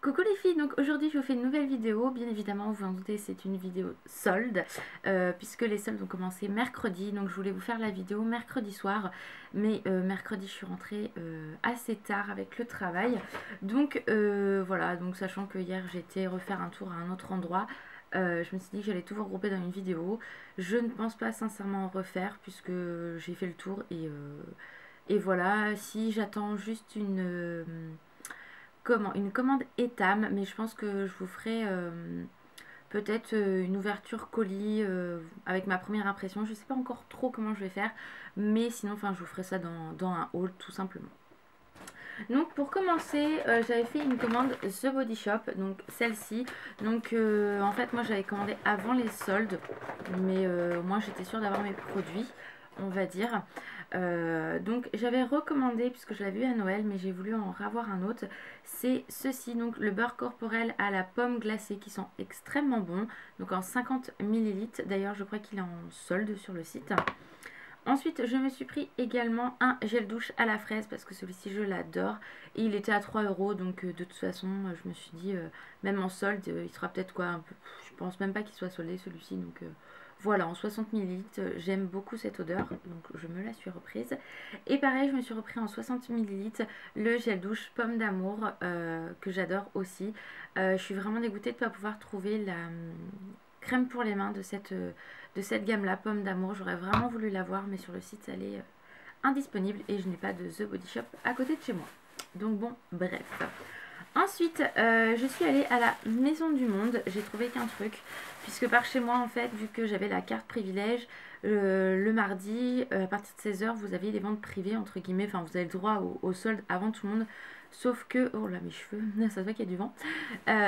Coucou les filles, donc aujourd'hui je vous fais une nouvelle vidéo, bien évidemment vous vous en doutez c'est une vidéo solde, puisque les soldes ont commencé mercredi, donc je voulais vous faire la vidéo mercredi soir, mais mercredi je suis rentrée assez tard avec le travail, donc voilà, donc sachant que hier j'étais refaire un tour à un autre endroit, je me suis dit que j'allais tout regrouper dans une vidéo, je ne pense pas sincèrement en refaire puisque j'ai fait le tour et voilà, si j'attends juste une commande Etam, mais je pense que je vous ferai peut-être une ouverture colis avec ma première impression. Je sais pas encore trop comment je vais faire, mais sinon enfin je vous ferai ça dans un haul tout simplement. Donc pour commencer, j'avais fait une commande The Body Shop, donc celle-ci. Donc en fait moi j'avais commandé avant les soldes, mais moi j'étais sûre d'avoir mes produits, on va dire. Donc j'avais recommandé, puisque je l'avais eu à Noël, mais j'ai voulu en revoir un autre. C'est ceci, donc le beurre corporel à la pomme glacée, qui sont extrêmement bons. Donc en 50 ml, d'ailleurs je crois qu'il est en solde sur le site. Ensuite, je me suis pris également un gel douche à la fraise parce que celui-ci, je l'adore. Et il était à 3 euros, donc de toute façon, je me suis dit, même en solde, il sera peut-être quoi un peu, je pense même pas qu'il soit soldé celui-ci. Donc voilà, en 60 ml, j'aime beaucoup cette odeur, donc je me la suis reprise. Et pareil, je me suis repris en 60 ml le gel douche pomme d'amour que j'adore aussi. Je suis vraiment dégoûtée de ne pas pouvoir trouver la crème pour les mains de cette gamme-là, pomme d'amour. J'aurais vraiment voulu l'avoir, mais sur le site, elle est indisponible et je n'ai pas de The Body Shop à côté de chez moi. Donc bon, bref. Ensuite, je suis allée à la Maison du Monde. J'ai trouvé qu'un truc, puisque par chez moi, en fait, vu que j'avais la carte privilège, le mardi, à partir de 16 h, vous aviez des ventes privées, entre guillemets. Enfin, vous avez le droit au solde avant tout le monde. Sauf que, oh là, mes cheveux, ça se voit qu'il y a du vent.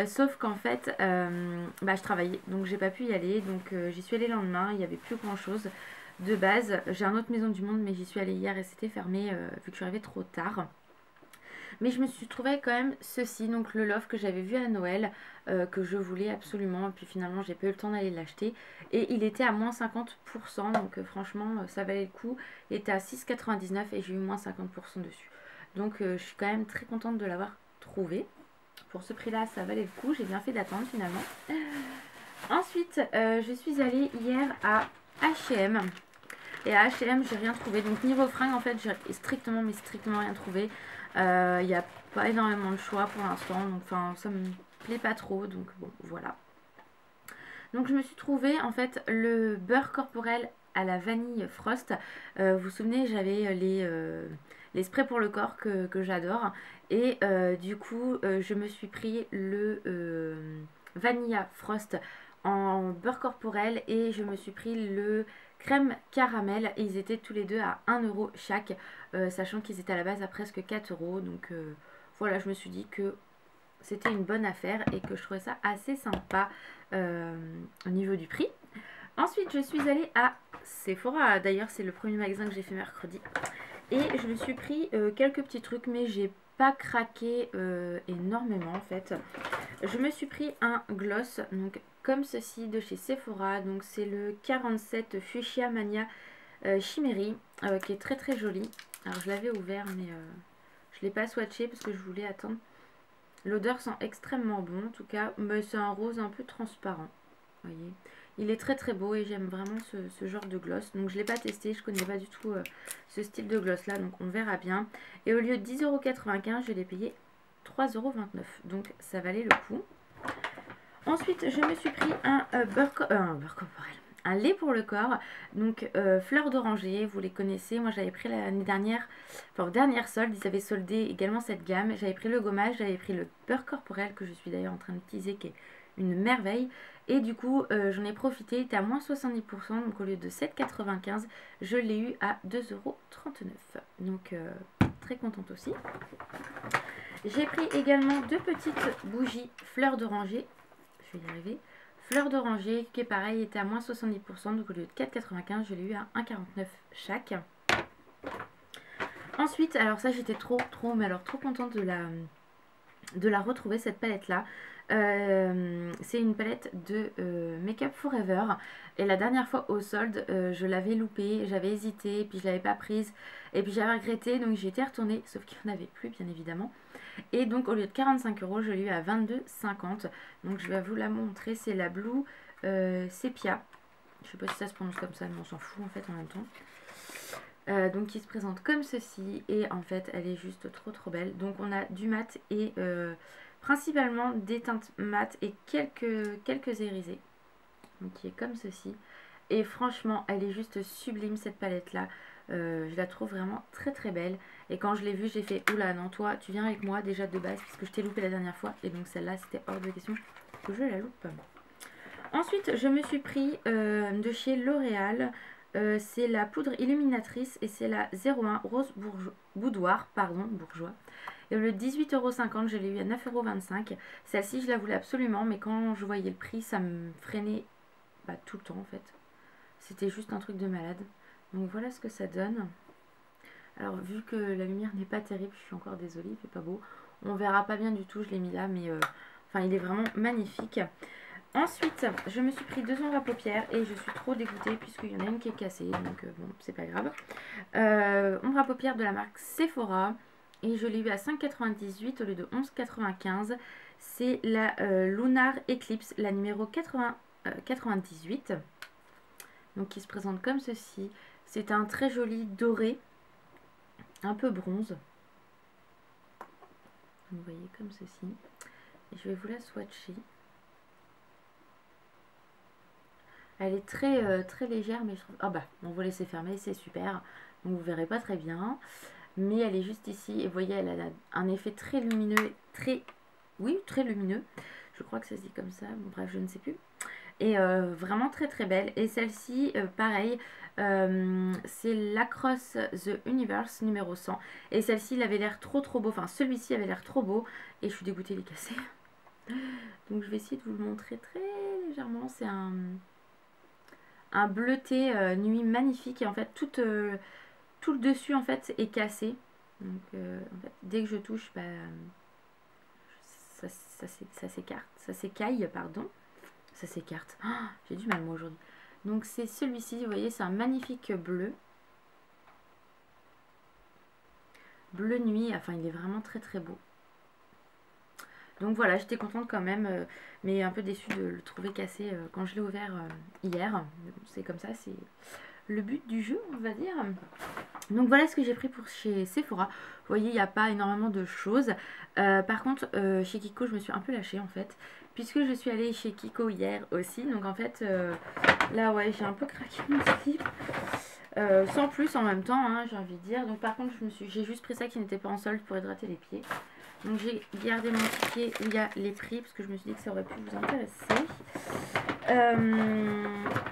Sauf qu'en fait, je travaillais, donc j'ai pas pu y aller. Donc j'y suis allée le lendemain, il n'y avait plus grand chose de base. J'ai un autre Maison du Monde, mais j'y suis allée hier et c'était fermé vu que je suis arrivée trop tard. Mais je me suis trouvé quand même ceci, donc le loft que j'avais vu à Noël, que je voulais absolument. Et puis finalement, j'ai pas eu le temps d'aller l'acheter. Et il était à moins 50%, donc franchement, ça valait le coup. Il était à 6,99 et j'ai eu moins 50% dessus. Donc je suis quand même très contente de l'avoir trouvé. Pour ce prix-là, ça valait le coup. J'ai bien fait d'attendre finalement. Ensuite, je suis allée hier à H&M. Et à H&M, j'ai rien trouvé. Donc niveau fringues, en fait, j'ai strictement, mais strictement rien trouvé. Il n'y a pas énormément de choix pour l'instant. Donc enfin, ça me plaît pas trop. Donc bon, voilà. Donc je me suis trouvé en fait le beurre corporel à la vanille Frost. Vous vous souvenez, j'avais les sprays pour le corps que j'adore. Et du coup, je me suis pris le Vanilla Frost en beurre corporel et je me suis pris le crème caramel et ils étaient tous les deux à 1 euro chaque, sachant qu'ils étaient à la base à presque 4 euros. Donc voilà, je me suis dit que c'était une bonne affaire et que je trouvais ça assez sympa au niveau du prix. Ensuite, je suis allée à Sephora. D'ailleurs, c'est le premier magasin que j'ai fait mercredi. Et je me suis pris quelques petits trucs, mais j'ai pas craqué énormément en fait. Je me suis pris un gloss, donc comme ceci de chez Sephora. Donc c'est le 47 Fuchsia Mania Chimeri, qui est très très joli. Alors je l'avais ouvert, mais je l'ai pas swatché parce que je voulais attendre. L'odeur sent extrêmement bon, en tout cas, mais c'est un rose un peu transparent. Voyez, il est très très beau et j'aime vraiment ce genre de gloss. Donc je ne l'ai pas testé, je ne connais pas du tout ce style de gloss là, donc on verra bien. Et au lieu de 10,95 €, je l'ai payé 3,29 €, donc ça valait le coup. Ensuite, je me suis pris un beurre corporel, un lait pour le corps, donc fleurs d'oranger, vous les connaissez. Moi j'avais pris l'année dernière, enfin aux dernières soldes, ils avaient soldé également cette gamme. J'avais pris le gommage, j'avais pris le beurre corporel que je suis d'ailleurs en train d'utiliser, qui est une merveille. Et du coup j'en ai profité, il était à moins 70%, donc au lieu de 7,95 €, je l'ai eu à 2,39 €. Donc très contente aussi. J'ai pris également deux petites bougies fleurs d'oranger. Je vais y arriver. Fleur d'oranger qui est pareil, était à moins 70%, donc au lieu de 4,95 €, je l'ai eu à 1,49 € chaque. Ensuite, alors ça j'étais trop contente de la retrouver cette palette là. C'est une palette de Make Up Forever et la dernière fois au solde je l'avais loupée, j'avais hésité, puis je l'avais pas prise et puis j'avais regretté, donc j'ai été retournée, sauf qu'il n'y en avait plus bien évidemment, et donc au lieu de 45 €, je l'ai eu à 22,50 €. Donc je vais vous la montrer, c'est la Blue Sepia, je sais pas si ça se prononce comme ça, mais on s'en fout en fait en même temps. Donc qui se présente comme ceci, et en fait elle est juste trop belle. Donc on a du mat et principalement des teintes mat et quelques irisés, donc qui est comme ceci, et franchement elle est juste sublime cette palette là. Je la trouve vraiment très belle, et quand je l'ai vue j'ai fait oula non, toi tu viens avec moi déjà de base puisque je t'ai loupé la dernière fois, et donc celle là c'était hors de question que je la loupe. Ensuite je me suis pris de chez L'Oréal, c'est la poudre illuminatrice et c'est la 01 Rose Boudoir, bourgeois. Et le 18,50 €, je l'ai eu à 9,25 €. Celle-ci, je la voulais absolument, mais quand je voyais le prix, ça me freinait tout le temps en fait. C'était juste un truc de malade. Donc voilà ce que ça donne. Alors vu que la lumière n'est pas terrible, je suis encore désolée, il fait pas beau. On verra pas bien du tout, je l'ai mis là, mais enfin il est vraiment magnifique. Ensuite, je me suis pris 2 ombres à paupières et je suis trop dégoûtée puisqu'il y en a une qui est cassée, donc bon, c'est pas grave. Ombre à paupières de la marque Sephora, et je l'ai eu à 5,98 € au lieu de 11,95 €. C'est la Lunar Eclipse, la numéro 98, donc qui se présente comme ceci. C'est un très joli doré, un peu bronze. Vous voyez comme ceci. Et je vais vous la swatcher. Elle est très légère, mais je trouve... Ah bah, on va laisser fermer, c'est super. Donc vous verrez pas très bien. Mais elle est juste ici. Et vous voyez, elle a un effet très lumineux. Très lumineux. Je crois que ça se dit comme ça. Bon, bref, je ne sais plus. Et vraiment très belle. Et celle-ci, pareil, c'est l'Across the Universe numéro 100. Et celle-ci, il avait l'air trop beau. Enfin, celui-ci avait l'air trop beau. Et je suis dégoûtée, il est cassé. Donc je vais essayer de vous le montrer très légèrement. C'est un bleuté nuit magnifique, et en fait tout le dessus en fait est cassé, donc en fait, dès que je touche ça s'écaille, pardon, ça s'écarte. Oh, j'ai du mal moi aujourd'hui. Donc c'est celui-ci, vous voyez, c'est un magnifique bleu nuit, enfin il est vraiment très beau. Donc voilà, j'étais contente quand même, mais un peu déçue de le trouver cassé quand je l'ai ouvert hier. Bon, c'est comme ça, c'est le but du jeu, on va dire. Donc voilà ce que j'ai pris pour chez Sephora. Vous voyez, il n'y a pas énormément de choses. Par contre, chez Kiko, je me suis un peu lâchée en fait, puisque je suis allée chez Kiko hier aussi. Donc en fait, là ouais, j'ai un peu craqué mon slip. Sans plus en même temps, hein, j'ai envie de dire. Donc par contre, j'ai juste pris ça qui n'était pas en solde pour hydrater les pieds. Donc j'ai gardé mon ticket où il y a les prix, parce que je me suis dit que ça aurait pu vous intéresser.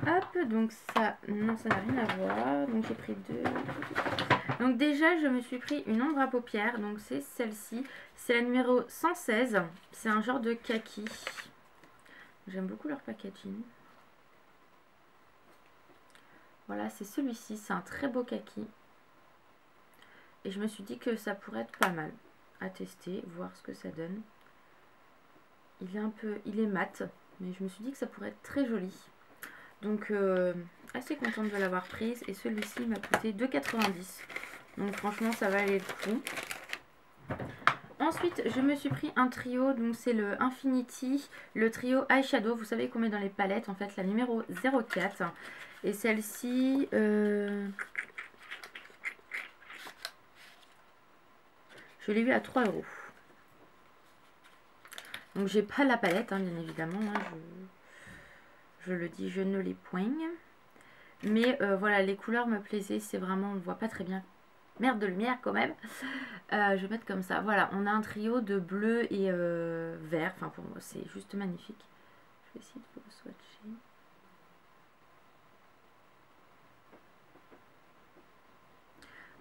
Hop, donc ça, non, ça n'a rien à voir. Donc j'ai pris deux. Donc déjà, je me suis pris une ombre à paupières. Donc c'est celle-ci. C'est la numéro 116. C'est un genre de kaki. J'aime beaucoup leur packaging. Voilà, c'est celui-ci. C'est un très beau kaki. Et je me suis dit que ça pourrait être pas mal à tester, voir ce que ça donne. Il est mat, mais je me suis dit que ça pourrait être très joli. Donc assez contente de l'avoir prise, et celui-ci m'a coûté 2,90 €. Donc franchement ça valait le coup. Ensuite je me suis pris un trio, donc c'est le Infinity, le trio eyeshadow. Vous savez qu'on met dans les palettes en fait la numéro 04. Et celle-ci je l'ai eu à 3 €. Donc j'ai pas la palette, hein, bien évidemment, hein, je le dis, je ne les poigne. Mais voilà, les couleurs me plaisaient, c'est vraiment, on ne voit pas très bien. Merde de lumière quand même. Je vais mettre comme ça. Voilà, on a un trio de bleu et vert. Enfin pour moi c'est juste magnifique. Je vais essayer de vous le swatcher.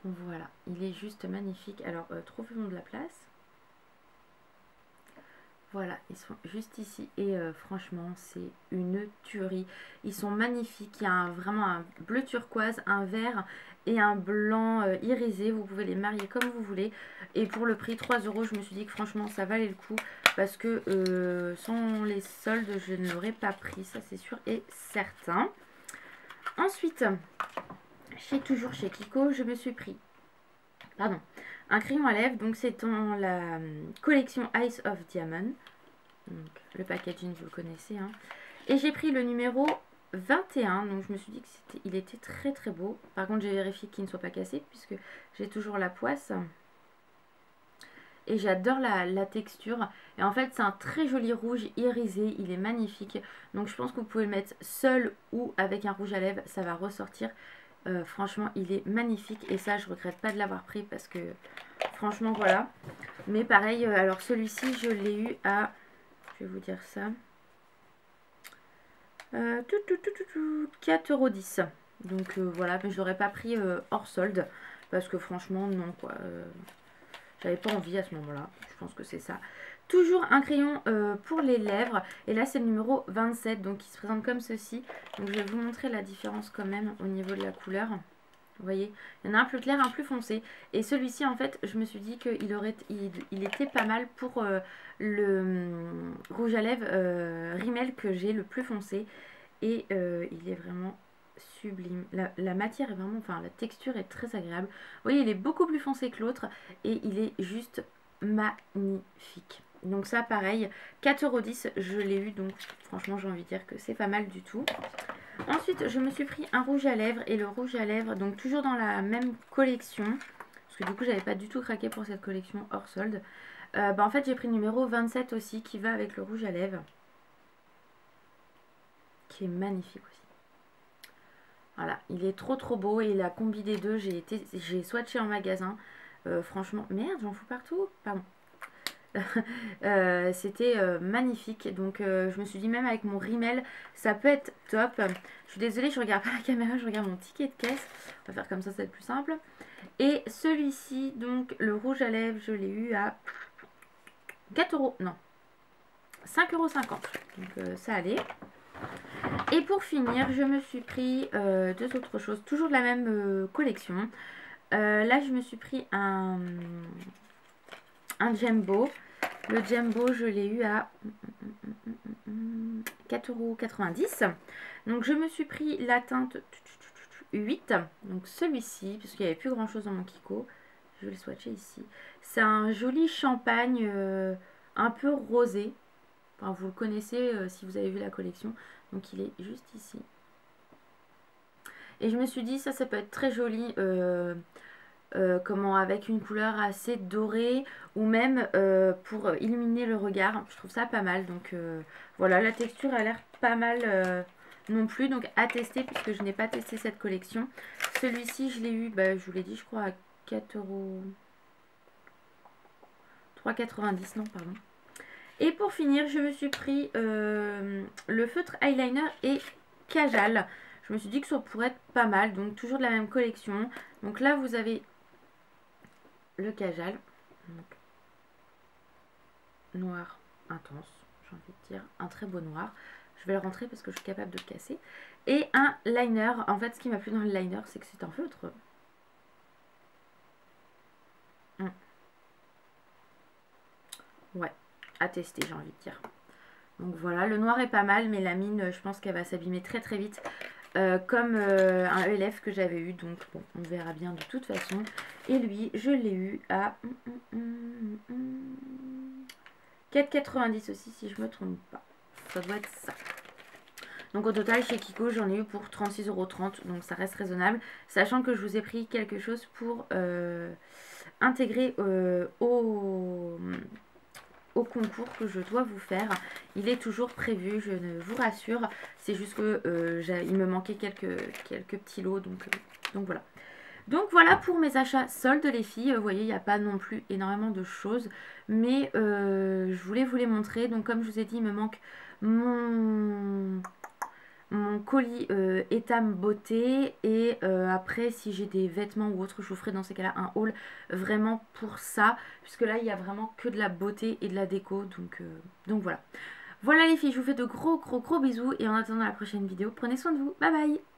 Voilà, il est juste magnifique. Alors trouvons de la place. Voilà, ils sont juste ici et franchement c'est une tuerie. Ils sont magnifiques, il y a vraiment un bleu turquoise, un vert et un blanc irisé. Vous pouvez les marier comme vous voulez. Et pour le prix 3 euros, je me suis dit que franchement ça valait le coup. Parce que sans les soldes, je ne l'aurais pas pris, ça c'est sûr et certain. Ensuite, toujours chez Kiko, je me suis pris un crayon à lèvres. Donc c'est dans la collection Ice of Diamond. Donc, le packaging, vous le connaissez. Hein. Et j'ai pris le numéro 21. Donc je me suis dit qu'il était très très beau. Par contre, j'ai vérifié qu'il ne soit pas cassé puisque j'ai toujours la poisse. Et j'adore la texture. Et en fait, c'est un très joli rouge irisé. Il est magnifique. Donc je pense que vous pouvez le mettre seul ou avec un rouge à lèvres. Ça va ressortir. Franchement, il est magnifique. Et ça, je regrette pas de l'avoir pris parce que franchement, voilà. Mais pareil, alors celui-ci, je l'ai eu à... Je vais vous dire ça. 4,10 €. Donc voilà, mais je l'aurais pas pris hors solde. Parce que franchement, non quoi. J'avais pas envie à ce moment-là. Je pense que c'est ça. Toujours un crayon pour les lèvres. Et là, c'est le numéro 27. Donc, il se présente comme ceci. Donc, je vais vous montrer la différence quand même au niveau de la couleur. Vous voyez, il y en a un plus clair, un plus foncé. Et celui-ci, en fait, je me suis dit qu'il était pas mal pour le rouge à lèvres Rimmel que j'ai, le plus foncé. Et il est vraiment sublime. La matière est vraiment, enfin la texture est très agréable. Vous voyez, il est beaucoup plus foncé que l'autre et il est juste magnifique. Donc ça, pareil, 4,10 €, je l'ai eu, donc franchement, j'ai envie de dire que c'est pas mal du tout. Ensuite, je me suis pris un rouge à lèvres et le rouge à lèvres, donc toujours dans la même collection, parce que du coup, j'avais pas du tout craqué pour cette collection hors solde. En fait, j'ai pris le numéro 27 aussi, qui va avec le rouge à lèvres, qui est magnifique aussi. Voilà, il est trop trop beau et la combi des deux, j'ai swatché en magasin. Franchement, merde, j'en fous partout. Pardon. C'était magnifique. Donc je me suis dit même avec mon Rimmel, ça peut être top. Je suis désolée, je regarde pas la caméra, je regarde mon ticket de caisse. On va faire comme ça va être plus simple. Et celui-ci, donc le rouge à lèvres, je l'ai eu à 4 €. Non, 5,50 €. Donc ça allait. Et pour finir, je me suis pris deux autres choses, toujours de la même collection. Là, je me suis pris un Jumbo. Le Jumbo, je l'ai eu à 4,90 €. Donc, je me suis pris la teinte 8. Donc, celui-ci, parce qu'il n'y avait plus grand-chose dans mon Kiko. Je vais le swatcher ici. C'est un joli champagne un peu rosé. Enfin, vous le connaissez si vous avez vu la collection. Donc il est juste ici. Et je me suis dit ça peut être très joli avec une couleur assez dorée ou même pour illuminer le regard. Je trouve ça pas mal. Donc voilà, la texture a l'air pas mal non plus. Donc à tester puisque je n'ai pas testé cette collection. Celui-ci je l'ai eu, je vous l'ai dit, je crois à 4 €. 3,90 €, non pardon. Et pour finir, je me suis pris le feutre eyeliner et Kajal. Je me suis dit que ça pourrait être pas mal. Donc toujours de la même collection. Donc là, vous avez le Kajal. Donc, noir intense, j'ai envie de dire. Un très beau noir. Je vais le rentrer parce que je suis capable de le casser. Et un liner. En fait, ce qui m'a plu dans le liner, c'est que c'est un feutre. Ouais. À tester, j'ai envie de dire. Donc voilà, le noir est pas mal, mais la mine, je pense qu'elle va s'abîmer très très vite. Comme un ELF que j'avais eu. Donc bon, on verra bien de toute façon. Et lui, je l'ai eu à 4,90 € aussi, si je me trompe pas. Ça doit être ça. Donc au total, chez Kiko, j'en ai eu pour 36,30 €. Donc ça reste raisonnable. Sachant que je vous ai pris quelque chose pour intégrer au concours que je dois vous faire. Il est toujours prévu, je ne vous rassure. C'est juste que il me manquait quelques petits lots. Donc voilà. Donc voilà pour mes achats soldes les filles. Vous voyez, il n'y a pas non plus énormément de choses. Mais je voulais vous les montrer. Donc comme je vous ai dit, il me manque mon colis Etam beauté. Et après, si j'ai des vêtements ou autre, je vous ferai dans ces cas-là un haul vraiment pour ça. Puisque là, il y a vraiment que de la beauté et de la déco. Donc voilà. Voilà les filles, je vous fais de gros bisous. Et en attendant la prochaine vidéo, prenez soin de vous. Bye bye.